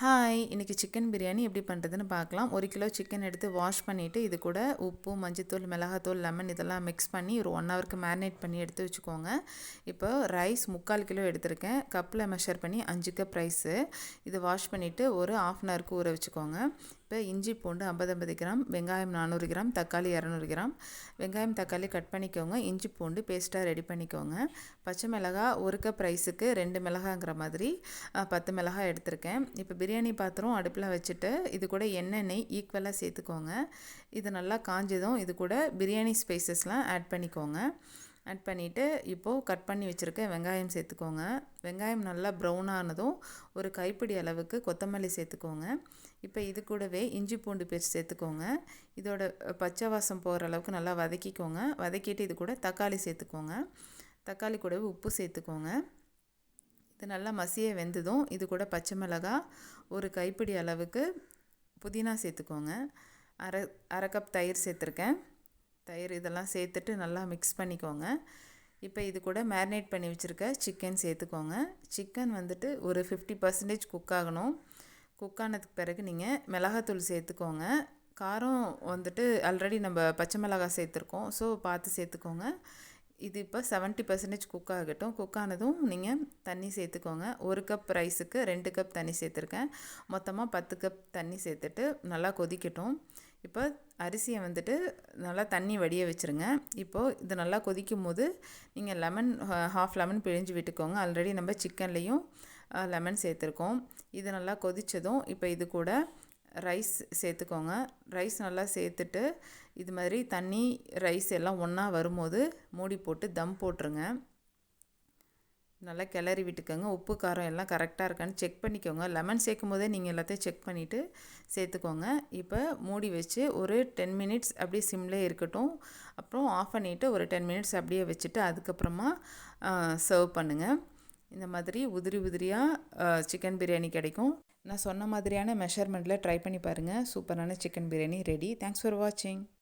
Hi, இன்றைக்கி chicken biryani எப்படி பண்ணுறதுன்னு பார்க்கலாம். 1 கிலோ சிக்கன் எடுத்து வாஷ் பண்ணிவிட்டு இது கூட உப்பு, மஞ்சத்தூள், மிளகாத்தூள், லெமன் இதெல்லாம் மிக்ஸ் பண்ணி ஒரு 1 ஹவருக்கு மேரினேட் பண்ணி எடுத்து வச்சுக்கோங்க. இப்போ ரைஸ் 3/4 கிலோ எடுத்திருக்கேன். கப்பில் மெஷர் பண்ணி 5 கப் ரைஸு. இது வாஷ் பண்ணிவிட்டு ஒரு 1/2 ஹவருக்கு ஊற வச்சுக்கோங்க. இப்போ இஞ்சி பூண்டு 50 கிராம், வெங்காயம் 400 கிராம், தக்காளி 200 கிராம். வெங்காயம் தக்காளி கட் பண்ணிக்கோங்க. இஞ்சி பூண்டு பேஸ்ட்டாக ரெடி பண்ணிக்கோங்க. பச்சை மிளகாய் 1 கப் ரைஸுக்கு 2 மிளகாங்கிற மாதிரி 10 மிளகாய் எடுத்திருக்கேன். இப்போ பிரியாணி பாத்திரம் அடுப்பில் வச்சுட்டு இது கூட எண்ணெய் ஈக்குவலாக சேர்த்துக்கோங்க. இது நல்லா காஞ்சதும் இது கூட பிரியாணி ஸ்பைசஸ்லாம் ஆட் பண்ணிக்கோங்க. ஆட் பண்ணிவிட்டு இப்போது கட் பண்ணி வச்சுருக்க வெங்காயம் சேர்த்துக்கோங்க. வெங்காயம் நல்லா ப்ரௌன் ஆனதும் ஒரு கைப்பிடி அளவுக்கு கொத்தமல்லி சேர்த்துக்கோங்க. இப்போ இது கூடவே இஞ்சி பூண்டு பேஸ்ட் சேர்த்துக்கோங்க. இதோட பச்சை வாசம் போகிற அளவுக்கு நல்லா வதக்கிக்கோங்க. வதக்கிட்டு இது கூட தக்காளி சேர்த்துக்கோங்க. தக்காளி கூடவே உப்பு சேர்த்துக்கோங்க. இது நல்லா மசிய வெந்ததும் இது கூட பச்சை மிளகாய், ஒரு கைப்பிடி அளவுக்கு புதினா சேர்த்துக்கோங்க. அரை கப் தயிர் சேர்த்துருக்கேன். தயிர் இதெல்லாம் சேர்த்துட்டு நல்லா மிக்ஸ் பண்ணிக்கோங்க. இப்போ இது கூட மேரினேட் பண்ணி வச்சுருக்க சிக்கன் சேர்த்துக்கோங்க. சிக்கன் வந்துட்டு ஒரு 50% குக் ஆகணும். குக் ஆனதுக்கு பிறகு நீங்கள் மிளகாத்தூள் சேர்த்துக்கோங்க. காரம் வந்துட்டு ஆல்ரெடி நம்ம பச்சை மிளகாய் சேர்த்துருக்கோம், ஸோ பார்த்து சேர்த்துக்கோங்க. இது இப்போ 70% குக் ஆகட்டும். குக் ஆனதும் நீங்கள் தண்ணி சேர்த்துக்கோங்க. 1 கப் ரைஸுக்கு 2 கப் தண்ணி சேர்த்துருக்கேன். மொத்தமாக 10 கப் தண்ணி சேர்த்துட்டு நல்லா கொதிக்கட்டும். இப்போ அரிசியை வந்துட்டு நல்லா தண்ணி வடிய வச்சுருங்க. இப்போது இது நல்லா கொதிக்கும் போது நீங்கள் லெமன் ஹாஃப் லெமன் பிழிஞ்சு விட்டுக்கோங்க. ஆல்ரெடி நம்ம சிக்கன்லேயும் லெமன் சேர்த்துருக்கோம். இது நல்லா கொதித்ததும் இப்போ இது கூட ரைஸ் சேர்த்துக்கோங்க. ரைஸ் நல்லா சேர்த்துட்டு இது மாதிரி தண்ணி ரைஸ் எல்லாம் ஒன்றா வரும்போது மூடி போட்டு தம் போட்டுருங்க. நல்லா கிளறி விட்டுக்கோங்க. உப்பு காரம் எல்லாம் கரெக்டாக இருக்கான்னு செக் பண்ணிக்கோங்க. லெமன் சேர்க்கும் போதே நீங்கள் எல்லாத்தையும் செக் பண்ணிவிட்டு சேர்த்துக்கோங்க. இப்போ மூடி வச்சு ஒரு 10 மினிட்ஸ் அப்படியே சிம்லேயே இருக்கட்டும். அப்புறம் ஆஃப் பண்ணிவிட்டு ஒரு 10 மினிட்ஸ் அப்படியே வச்சுட்டு அதுக்கப்புறமா சர்வ் பண்ணுங்கள். இந்த மாதிரி உதிரி உதிரியாக சிக்கன் பிரியாணி கிடைக்கும். நான் சொன்ன மாதிரியான மெஷர்மெண்ட்டில் ட்ரை பண்ணி பாருங்கள். சூப்பரான chicken biryani ready. Thanks for வாட்சிங்.